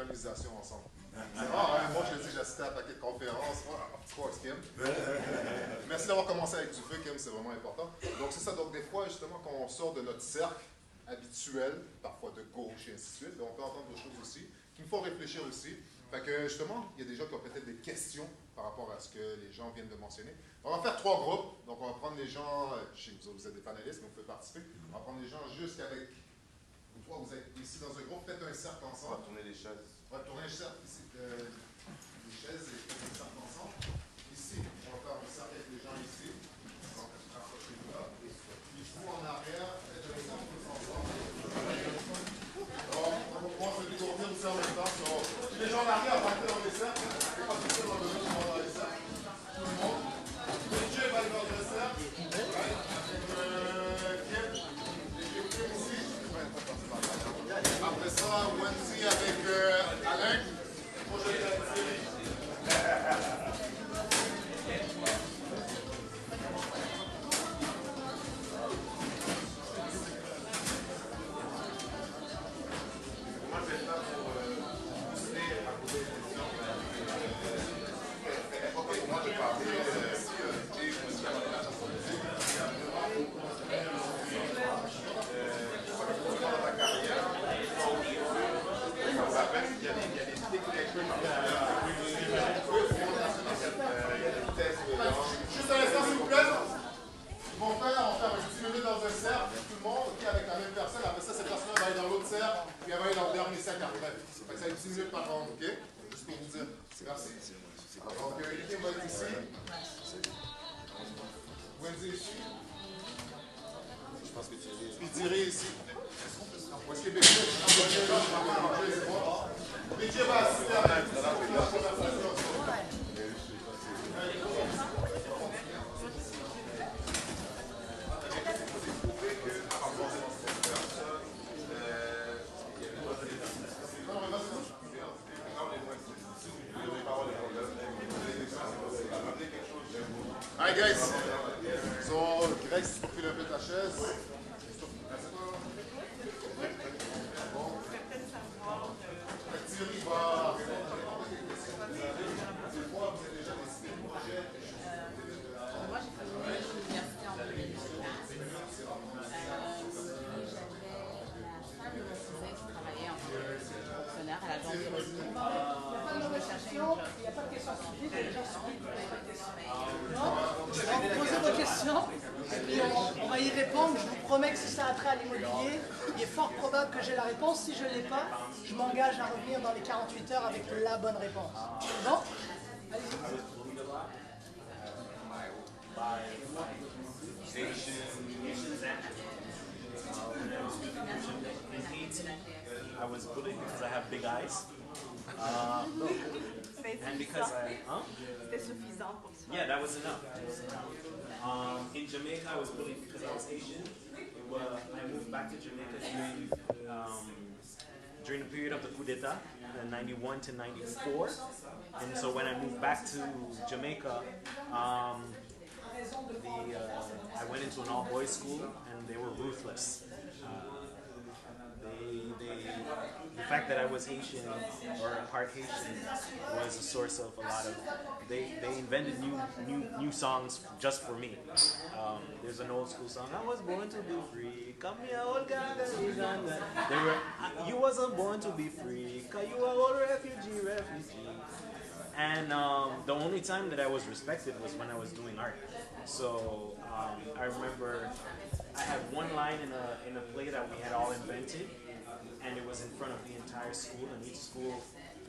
l'évangelisation ensemble. C'est rare, hein? Moi je le dis, j'assistais à un paquet de conférences. Of course, Kim. Merci d'avoir commencé avec du feu, Kim, c'est vraiment important. Donc c'est ça, donc des fois justement quand on sort de notre cercle habituel, parfois de gauche et ainsi de suite, on peut entendre des choses aussi qui me font réfléchir aussi. Fait que justement, il y a des gens qui ont peut-être des questions par rapport à ce que les gens viennent de mentionner. On va faire 3 groupes, donc on va prendre les gens, je sais que vous êtes des panélistes, mais vous pouvez participer. On va prendre les gens jusqu'avec vous trois, vous êtes ici dans un groupe, faites un cercle ensemble. On va tourner les chaises. On va tourner un cercle ici, les chaises et faites un cercle ensemble. Ici, on va faire un cercle avec les gens ici. Donc, rapprochez-vous là. Puis vous en arrière, faites un cercle tous ensemble. Donc, on va pouvoir se détourner aussi en même temps. Puis les gens en arrière, on va faire dans les cercles. C'est pas tout seul, on va donner tout le monde dans les cercles. Tout le monde. DJ va aller dans le cercle. Après ça, Wendy avec Alain. Moi, je vais faire Thierry. Moi, je vais faire pour booster à poser des questions. Ok, moi, je vais parler si je me suis abonné à la chanson de musique. Dans ta carrière, ça s'appelle, il y a des techniques Juste un instant, s'il vous plaît. Ils vont faire, on va faire 10 minutes dans un cercle, tout le monde, ok, avec la même personne. Après ça, cette personne va aller dans l'autre cercle, puis elle va aller dans le dernier cercle après. Fait que ça va être 10 minutes par ronde, ok? Juste pour vous dire. Merci. Donc, Kim va être ici. Wendy ici. Je pense que tu dis. Puis Thierry ici. Où est-ce que BJ BJ va assister à la conversation. Hi guys. So, Greg, si tu files un peu ta chaise. Bon. Thierry va répondre à quelques questions. Des fois, vous avez déjà décidé de projet. Moi, j'ai fait l'université en 2018. J'avais la femme de mon cousin qui travaillait en tant que fonctionnaire à la journée revenue. Et je me cherchais une job. Il n'y a pas de questions stupides, les gens stupides. Non, posez vos questions et puis on va y répondre. Je vous promets que si ça a trait à l'immobilier, il est fort probable que j'ai la réponse. Si je ne l'ai pas, je m'engage à revenir dans les 48 heures avec la bonne réponse. Bon, allez-y. I was bullied because I have big eyes. And because C'était suffisant pour ça. yeah, that was enough. In Jamaica, I was bullied because I was Asian. I moved back to Jamaica during the period of the coup d'etat, 91 to 94. And so when I moved back to Jamaica, I went into an all-boys school, and they were ruthless. The fact that I was Haitian or part Haitian was a source of a lot of. They invented new songs just for me. There's an old school song. I was born to be free. Come here, old guy. They were. You wasn't born to be free. 'Cause you are old refugee. And the only time that I was respected was when I was doing art. So I remember I had one line in a play that we had all invented, and it was in front of the entire school. And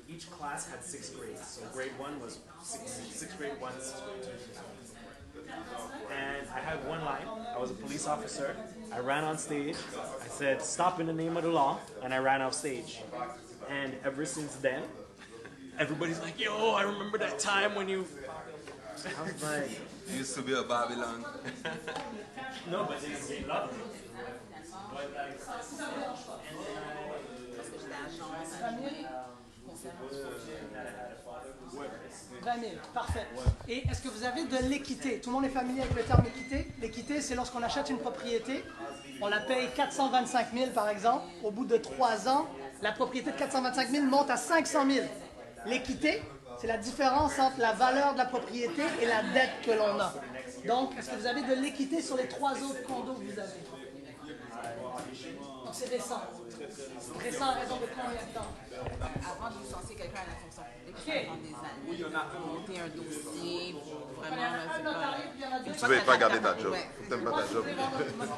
each class had 6 grades. So grade 1 was sixth grade 1, 6th grade 2, 6th grade 3. And I had one line. I was a police officer. I ran on stage. I said, "Stop in the name of the law," and I ran off stage. And ever since then, everybody's like, "Yo, I remember that time when you." I was like, You used to be a Babylon. no, but they love me. But like, and then I 20 000, parfait. Et est-ce que vous avez de l'équité? Tout le monde est familier avec le terme équité? L'équité, c'est lorsqu'on achète une propriété, on la paye 425 000 par exemple, au bout de 3 ans, La propriété de 425 000 monte à 500 000. L'équité, c'est la différence entre la valeur de la propriété et la dette que l'on a. Donc, est-ce que vous avez de l'équité sur les 3 autres condos que vous avez? Donc, c'est récent. Récent à raison de combien de temps? Avant de licencier quelqu'un à la fonction publique, ça prend des années. Monter un dossier pour vraiment. Tu ne veux pas garder ta job. Tu n'aimes pas ta job.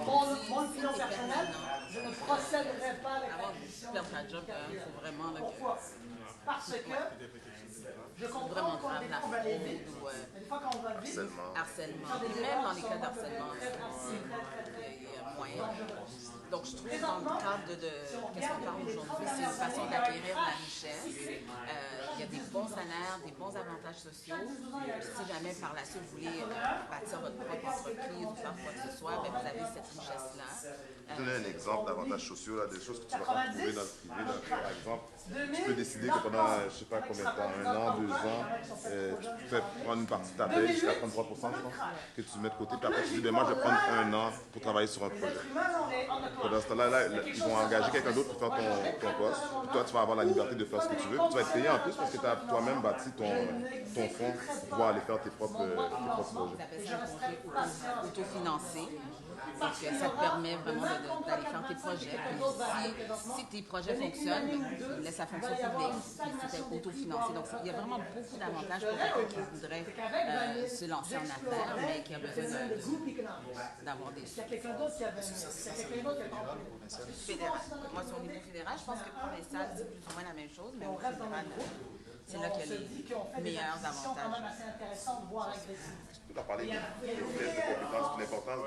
Mon opinion personnelle, je ne procéderai pas avec Avant l'acquisition. de perdre ta job, il faut vraiment. Pourquoi? Parce que je comprends qu'on des fois on va aller vite. Mais des fois quand on va vite, Harcèlement. Et même dans les cas d'harcèlement, il y a moyen. Donc, je trouve dans le cadre de qu'est-ce qu'on parle aujourd'hui, c'est une façon d'acquérir la richesse. Il y a des bons salaires, des bons avantages sociaux. Si jamais par la suite vous voulez bâtir votre propre entreprise ou faire quoi que ce soit, bien, vous avez cette richesse-là. Donner un exemple d'avantages sociaux, là, des choses que tu vas pas trouver dans le privé. Là. Par exemple, tu peux décider que pendant, je ne sais pas combien de temps, 1 an, 2 ans, tu peux prendre une partie de ta paie jusqu'à 33%, je pense, que tu mets de côté. Puis après, tu dis, ben, moi, je vais prendre 1 an pour travailler sur un projet. Pendant ce temps-là, ils vont engager quelqu'un d'autre pour faire ton poste. Puis toi, tu vas avoir la liberté de faire ce que tu veux. Puis tu vas être payé en plus parce que tu as toi-même bâti ton fonds pour pouvoir aller faire tes propres projets. Ça s'appelle ça un projet autofinancé. Donc, ça te permet vraiment d'aller faire tes projets. Puis, si tes projets fonctionnent, tu laisses la fonction publique, puis c'est autofinancé. Donc, il y a vraiment beaucoup d'avantages pour quelqu'un qui voudrait se lancer en affaires, mais qui a besoin d'avoir des sous. quelqu'un d'autre qui avait Fédéral. Moi, sur le niveau fédéral, je pense que provincial, c'est plus ou moins la même chose, mais au fédéral, c'est là qu'il y a les meilleurs avantages. Tu peux parler des tests de compétences, l'importance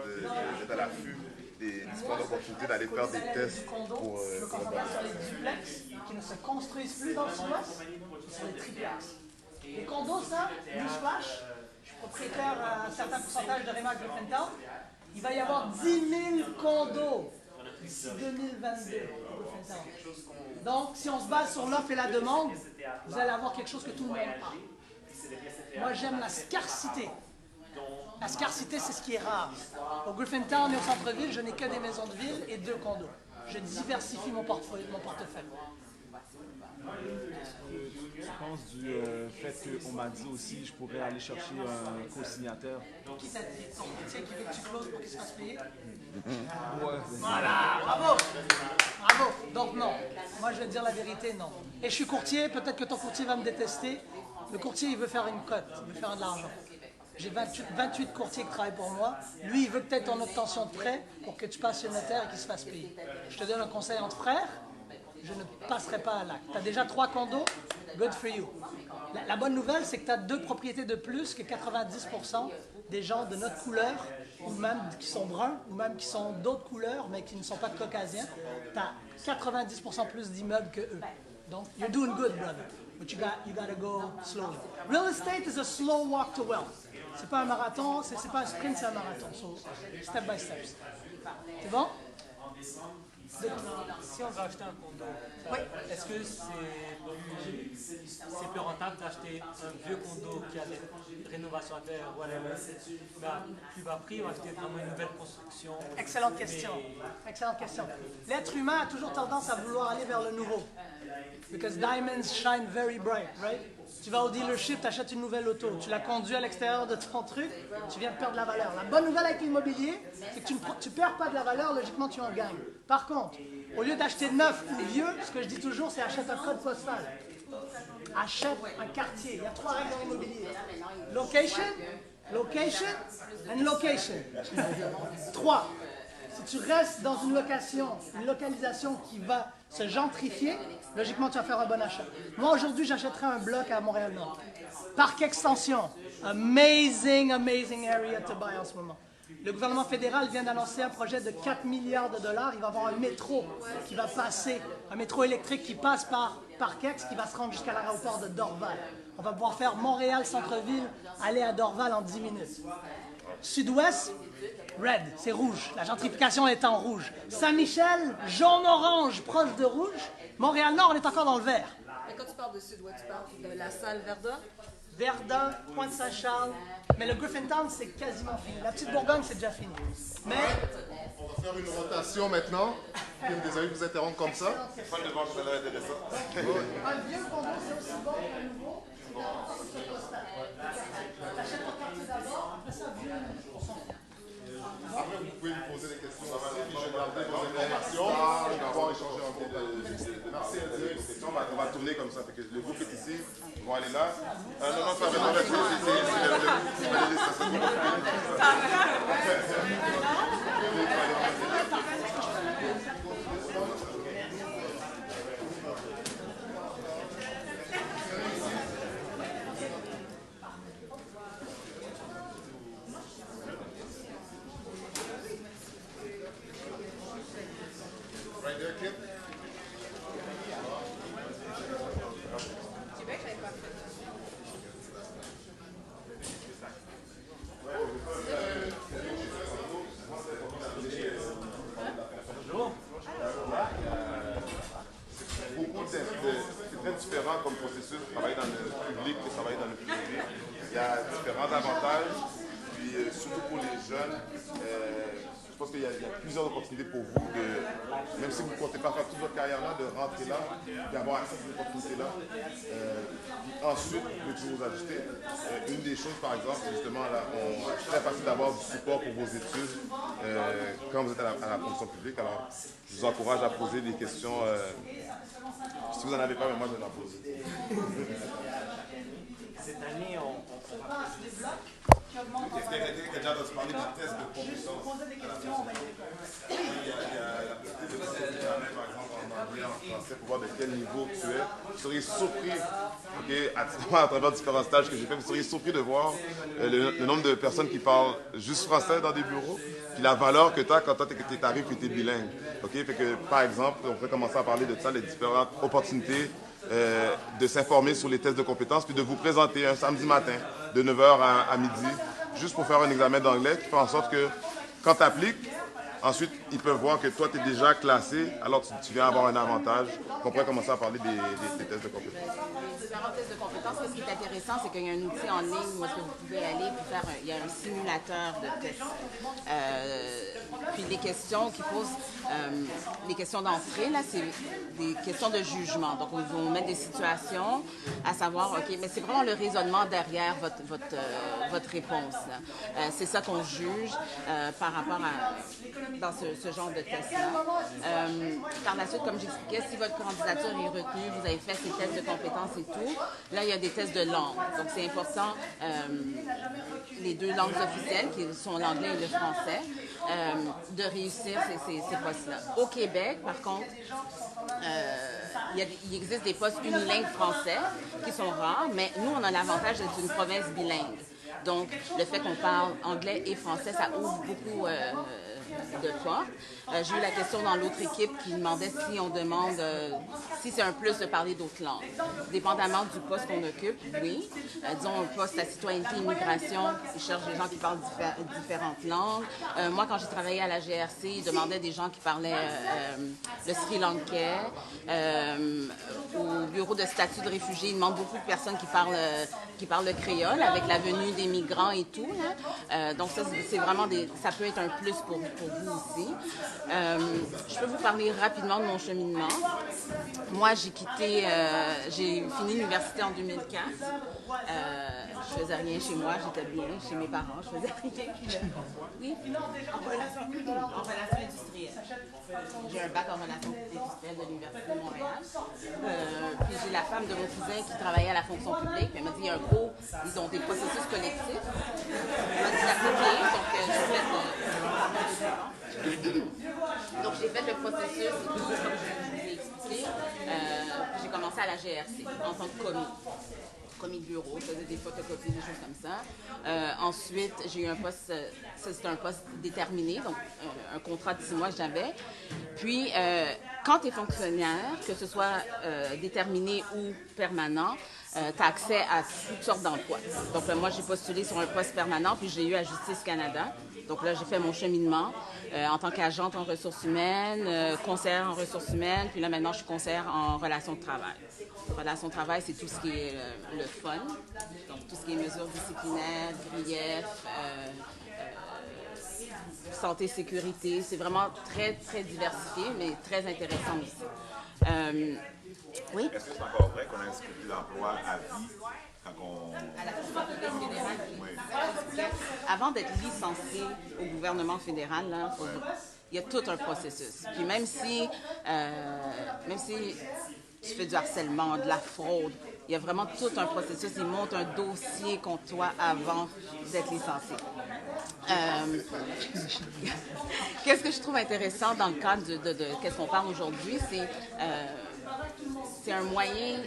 d'être à l'affût des différentes opportunités d'aller faire des tests pour Je veux qu'on s'entende sur les duplex qui ne se construisent plus dans le sud-ouest, sur les triplex. Les condos, ça, newsflash, je suis propriétaire à un certain pourcentage de Remax Griffintown, il va y avoir 10 000 condos d'ici 2022 au Griffintown. Donc, si on se base sur l'offre et la demande, vous allez avoir quelque chose que tout le monde a. Moi, j'aime la scarcité. La scarcité, c'est ce qui est rare. Au Griffintown et au centre-ville, je n'ai que des maisons de ville et 2 condos. Je diversifie mon portefeuille. Je pense du fait qu'on m'a dit aussi je pourrais aller chercher un co-signateur. Qui t'a dit? Ton courtier qui veut que tu closes pour qu'il se fasse payer? Ouais. Voilà, bravo! Bravo! Donc non. Moi, je vais te dire la vérité, non. Et je suis courtier, peut-être que ton courtier va me détester. Le courtier, il veut faire une cote, il veut faire de l'argent. J'ai 28 courtiers qui travaillent pour moi. Lui, il veut peut-être ton obtention de prêt pour que tu passes chez le notaire et qu'il se fasse payer. Je te donne un conseil entre frères, je ne passerai pas à l'acte. Tu as déjà 3 condos, good for you. La bonne nouvelle, c'est que tu as 2 propriétés de plus que 90% des gens de notre couleur, ou même qui sont bruns, ou même qui sont d'autres couleurs, mais qui ne sont pas caucasiens. Tu as 90% plus d'immeubles que eux. Donc, you're doing good, brother. But you gotta go slowly. Real estate is a slow walk to wealth. C'est pas un marathon, c'est pas un sprint, c'est un marathon. So, step by step. C'est bon? Si on veut acheter un condo, est-ce que c'est plus rentable d'acheter un vieux condo qui a des rénovations à faire, whatever, mais à plus bas prix, ou acheter vraiment une nouvelle construction? Excellente question. Excellente question. L'être humain a toujours tendance à vouloir aller vers le nouveau. Because diamonds shine very bright, right? Tu vas au dealership, tu achètes une nouvelle auto, tu la conduis à l'extérieur de ton truc, tu viens de perdre de la valeur. La bonne nouvelle avec l'immobilier, c'est que tu ne perds pas de la valeur, logiquement tu en gagnes. Par contre, au lieu d'acheter neuf ou vieux, ce que je dis toujours, c'est achète un code postal. Achète un quartier. Il y a 3 règles dans l'immobilier. Location, location and location. 3. Si tu restes dans une localisation qui va se gentrifier, logiquement, tu vas faire un bon achat. Moi, aujourd'hui, j'achèterais un bloc à Montréal-Nord. Parc Extension. Amazing area to buy en ce moment. Le gouvernement fédéral vient d'annoncer un projet de 4 milliards de dollars. Il va y avoir un métro qui va passer, un métro électrique qui passe par Parc-Ex, qui va se rendre jusqu'à l'aéroport de Dorval. On va pouvoir faire Montréal-Centre-Ville, aller à Dorval en 10 minutes. Sud-Ouest, red, c'est rouge. La gentrification est en rouge. Saint-Michel, jaune-orange, proche de rouge. Montréal-Nord, on est encore dans le vert. Mais quand tu parles de Sud-Ouest, tu parles de la salle Verdun? Verdun, Pointe-Saint-Charles. Mais le Griffintown, c'est quasiment fini. La petite Bourgogne, c'est déjà fini. Mais On va faire une rotation maintenant. Kim, désolé de vous interrompre comme ça. Pas de voir que ça a l'air intéressant. un vieux condo, c'est aussi bon qu'un nouveau. C'est dans le code postal. T'achètes ton quartier d'abord, après ça, vieux, on s'en fout. Après, vous pouvez me poser des questions aussi, puis je vais garder vos informations. On va pouvoir échanger en cours. Merci, Eddie. On va tourner comme ça. Fait que le groupe est ici, ils vont aller là. Non, ça va être Right there, Kim. C'est très différent comme processus de travailler dans le public que de travailler dans le privé. Il y a différents avantages, puis surtout pour les jeunes, je pense qu'il y a plusieurs opportunités pour vous, même si vous ne comptez pas faire toute votre carrière là, de rentrer là, d'avoir accès à ces opportunités-là. Ensuite, vous pouvez toujours vous ajuster. Une des choses, par exemple, c'est justement, là, c'est très facile d'avoir du support pour vos études quand vous êtes à la fonction publique. Alors, je vous encourage à poser des questions. Si vous n'en avez pas, mais moi, je vais en poser. Cette année, on va Quelqu'un qui a déjà entendu parler du test de compétence. Poser des questions, on va y répondre. Il y a la possibilité de passer l'examen, par exemple, en anglais, en français, pour voir de quel niveau tu es. Vous seriez surpris, à travers différents stages que j'ai fait, vous seriez surpris de voir le nombre de personnes qui parlent juste français dans des bureaux, puis la valeur que tu as quand tu arrives et tu es bilingue. Fait que, par exemple, on peut commencer à parler de ça, les différentes opportunités de s'informer sur les tests de compétences, puis de vous présenter un samedi matin, de 9h à midi, juste pour faire un examen d'anglais, qui fait en sorte que quand tu appliques, ensuite, ils peuvent voir que toi, tu es déjà classé, alors tu viens avoir un avantage. On pourrait commencer à parler des tests de compétences. Les différents tests de compétences, ce qui est intéressant, c'est qu'il y a un outil en ligne où est-ce que vous pouvez aller et faire il y a un simulateur de test. Puis les questions qui posent, les questions d'entrée, là, c'est des questions de jugement. Donc, on met des situations à savoir, OK, mais c'est vraiment le raisonnement derrière votre réponse. C'est ça qu'on juge par rapport à dans ce genre de test-là. Par la suite, comme j'expliquais, si votre candidature est retenue, vous avez fait ces tests de compétences et tout, là, il y a des tests de langue. Donc, c'est important, les deux langues officielles, qui sont l'anglais et le français, de réussir ces postes-là. Au Québec, par contre, il existe des postes unilingues français qui sont rares, mais nous, on a l'avantage d'être une province bilingue. Donc, le fait qu'on parle anglais et français, ça ouvre beaucoup de portes. J'ai eu la question dans l'autre équipe qui demandait si on demande, si c'est un plus de parler d'autres langues. Dépendamment du poste qu'on occupe, oui. Disons, un poste à citoyenneté et immigration, ils cherchent des gens qui parlent différentes langues. Moi, quand j'ai travaillé à la GRC, ils demandaient des gens qui parlaient le Sri Lankais. Au bureau de statut de réfugié, ils demandent beaucoup de personnes qui parlent le créole avec la venue des migrants et tout. Donc ça, c'est vraiment ça peut être un plus pour vous aussi. Je peux vous parler rapidement de mon cheminement. Moi, j'ai fini l'université en 2004. Je faisais rien chez moi, j'étais bien chez mes parents, je faisais rien. Oui, en relations industrielles. J'ai un bac en relations industrielles de l'Université de Montréal. Puis j'ai la femme de mon cousin qui travaillait à la fonction publique. Elle m'a dit, il y a un cours, ils ont des processus collectifs. Elle m'a dit d'appliquer, donc j'ai fait le processus, comme je vous ai expliqué. J'ai commencé à la GRC en tant que commis de bureau, je faisais des photocopies, des choses comme ça. Ensuite, j'ai eu un poste, ça c'était un poste déterminé, donc un contrat de 6 mois que j'avais. Puis, quand tu es fonctionnaire, que ce soit déterminé ou permanent, tu as accès à toutes sortes d'emplois. Donc moi, j'ai postulé sur un poste permanent, puis je l'ai eu à Justice Canada. Donc là, j'ai fait mon cheminement en tant qu'agente en ressources humaines, conseillère en ressources humaines, puis là, maintenant, je suis conseillère en relations de travail. Relations de travail, c'est tout ce qui est le le fun. Donc, tout ce qui est mesures disciplinaires, griefs, santé, sécurité. C'est vraiment très, très diversifié, mais très intéressant aussi. Oui? Est-ce que c'est encore vrai qu'on a un circuit d'emploi à vie quand on... À la fonction publique fédérale. Oui. Avant d'être licencié au gouvernement fédéral, là, il y a tout un processus. Puis même si tu fais du harcèlement, de la fraude, il y a vraiment tout un processus. Ils montent un dossier contre toi avant d'être licencié. Qu'est-ce que je trouve intéressant dans le cadre de qu'est-ce qu'on parle aujourd'hui, c'est un moyen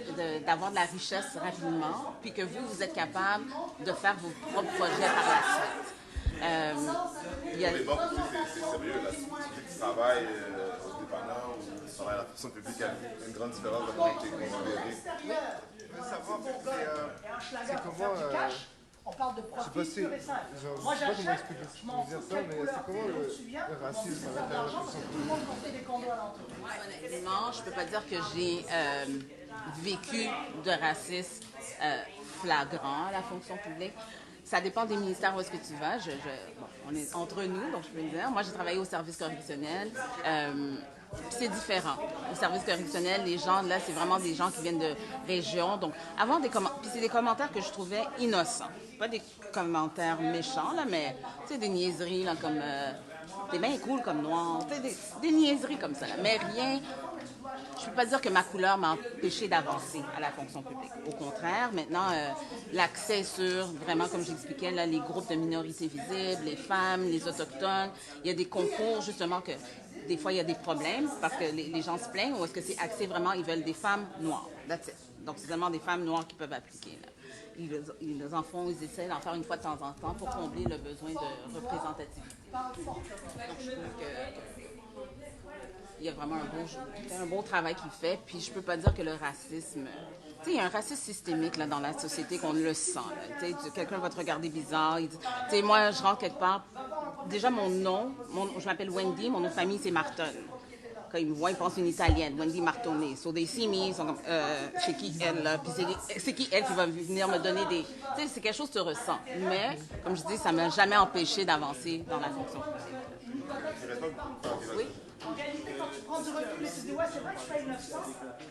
d'avoir de la richesse rapidement, puis que vous êtes capable de faire vos propres projets par la suite. Il y a... Pour les banques aussi, c'est sérieux. Là. Tu travailles au dépanneur ou tu travailles à la fonction publique, il y a une grande différence de comment tu es considéré. Je veux savoir, c'est comment... On parle de profit pur et simple. Moi, j'achète, je m'en fous de quelle couleur. Le racisme c'est de l'argent, c'est tout le monde qui fait des condos alentour. Honnêtement, je ne peux pas dire que j'ai vécu de racisme flagrant à la fonction publique. Ça dépend des ministères où est-ce que tu vas. Bon, on est entre nous, donc je peux le dire. Moi, j'ai travaillé au service correctionnel. C'est différent. Au service correctionnel, les gens, là, c'est vraiment des gens qui viennent de régions. Donc, avant des commentaires, puis c'est des commentaires que je trouvais innocents. Pas des commentaires méchants, là, mais, tu sais, des niaiseries, là, comme, t'es bien cool comme noir. Tu sais, des niaiseries comme ça, là. Mais rien, je peux pas dire que ma couleur m'a empêché d'avancer à la fonction publique. Au contraire, maintenant, l'accès sur, vraiment, comme j'expliquais, là, les groupes de minorités visibles, les femmes, les autochtones, il y a des concours, justement, que des fois, il y a des problèmes parce que les gens se plaignent ou est-ce que c'est axé vraiment, ils veulent des femmes noires. That's it. Donc, c'est seulement des femmes noires qui peuvent appliquer. Là. Ils en font, ils essaient d'en faire une fois de temps en temps pour combler le besoin de représentativité. Donc, je trouve qu'il y a vraiment un beau travail qu'il fait. Puis, je peux pas dire que le racisme... Tu sais, il y a un racisme systémique là, dans la société qu'on le sent. Tu sais, quelqu'un va te regarder bizarre. Tu sais, moi, je rentre quelque part... Déjà, mon nom, je m'appelle Wendy, mon nom de famille, c'est Marton. Quand ils me voient, ils pensent une italienne, Wendy Martone. So they see me, ils sont comme, c'est qui elle, là? Puis c'est qui elle qui va venir me donner des... Tu sais, c'est quelque chose que tu ressens. Mais, comme je dis, ça ne m'a jamais empêché d'avancer dans la fonction publique. Oui? En réalité, quand tu prends du recul et tu dis, ouais, c'est vrai que je paye 900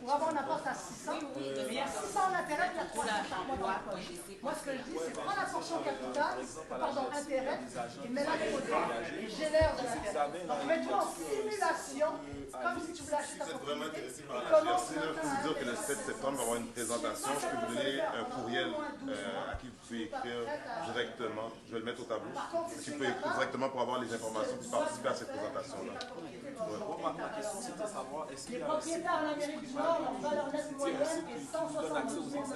pour avoir un apport à 600, mais il y a 600 en intérêt, il y a 300 chaque mois dans la poche. Moi, ce que je dis, c'est prends la portion capital, intérêt, et mets-la de côté et génère de l'intérêt. Donc, mets-toi en simulation, comme si tu voulais acheter ta Si vous êtes propriété. vraiment intéressé par la GRC, il faut vous dire que le 7 septembre, il va y avoir une présentation. Je peux vous donner un courriel à qui vous pouvez écrire directement. Je vais le mettre au tableau. Qui vous pouvez écrire directement pour avoir les informations pour participer à cette présentation-là. Ma question, c'était de savoir, est-ce qu'il Les y a un site propriétaires en Amérique du Nord, leur valeur nette moyenne est 172 000 $.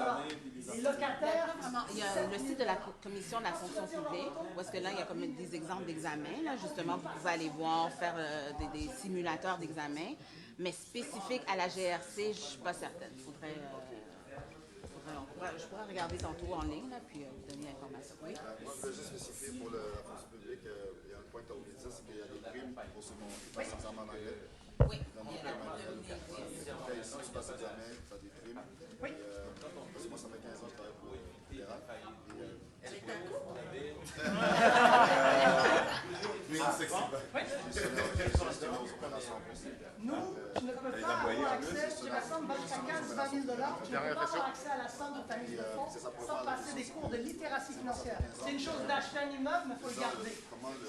Les locataires, Il y a le site de la commission de la fonction publique, où est-ce que là, il y a comme des exemples d'examens, là, justement, vous pouvez aller voir, faire des simulateurs d'examens, mais spécifiques à la GRC, je ne suis pas certaine. Je pourrais regarder tantôt en ligne, là, puis vous donner l'information. Oui? Moi, je veux juste spécifier pour la fonction publique, il y a un point que tu as oublié de dire, c'est qu'il y a des primes pour ceux qui passent l'examen en anglais. Oui. Dans mon pays manuel, ici, tu passes l'examen, tu as des primes. Oui. Parce que moi, ça fait 15 ans que je travaille pour le fédéral. Avec ta coupe? nous, tu ne peux pas avoir accès, tu rassembles jusqu'à 15-20 000 $, tu ne peux pas avoir accès à la somme de ta mise de fonds sans passer des cours de littératie financière. C'est une chose d'acheter un immeuble, mais il faut le garder.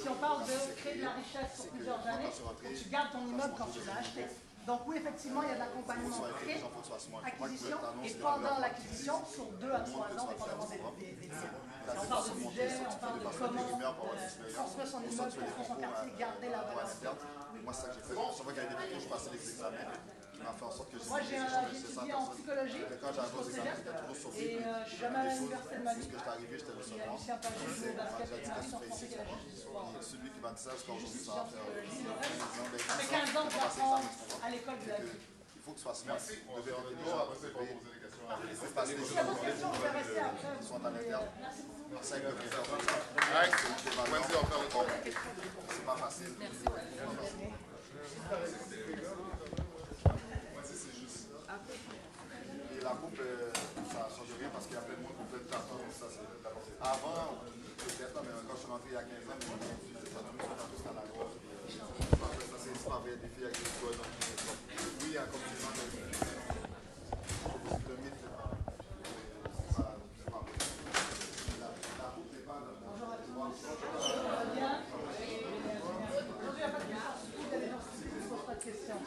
Si on parle de créer de la richesse sur plusieurs années, il faut que tu gardes ton immeuble quand tu l'as acheté. Donc oui, effectivement, il y a de l'accompagnement pré-acquisition et pendant l'acquisition sur 2 à 3 ans, dépendamment des biens. Si on parle de budget, on parle de comment construire son immeuble, construire son quartier, garder la valeur. Moi, c'est ça que j'ai fait. Chaque fois qu'il y a des députés, je passais les examens. Qui m'a fait en sorte que j'ai Moi, j'ai étudié en psychologie quand j'avais aux examens, j'étais toujours surpris. et je suis jamais à l'université de ma vie. Lorsque j'étais arrivé, j'étais le Il y a second. Lucien Pagé qui joue au basket et Harrison Français qui a la justice. Et celui qui m'a dit ça, jusqu'à aujourd'hui, ça va faire Ça fait 15 ans que j'apprends à l'école de la vie. il faut que ce soit smart. Vous devez être intelligent. Après, c'est pas poser des questions. Il faut passer des S'il y a choses d'autres questions, je vais rester après. qui sont en interne. Ça, il peut faire ça. Wendy, on fait le tour. C'est pas facile. Merci. Et la coupe, ça ça ne change rien parce qu'il y a plein de monde qui ont plein de tatous. Ça, avant, peut-être, mais quand je suis rentré il y a 15 ans, mais on a des tatous canadiens. Ça, c'est super bien des filles avec des doigts dans le nez. Oui, il y a un compliment de mythe, c'est pas vrai. La route n'est pas là. Aujourd'hui, il n'y a pas de question. Vous allez dans ce qui ne pose pas de questions.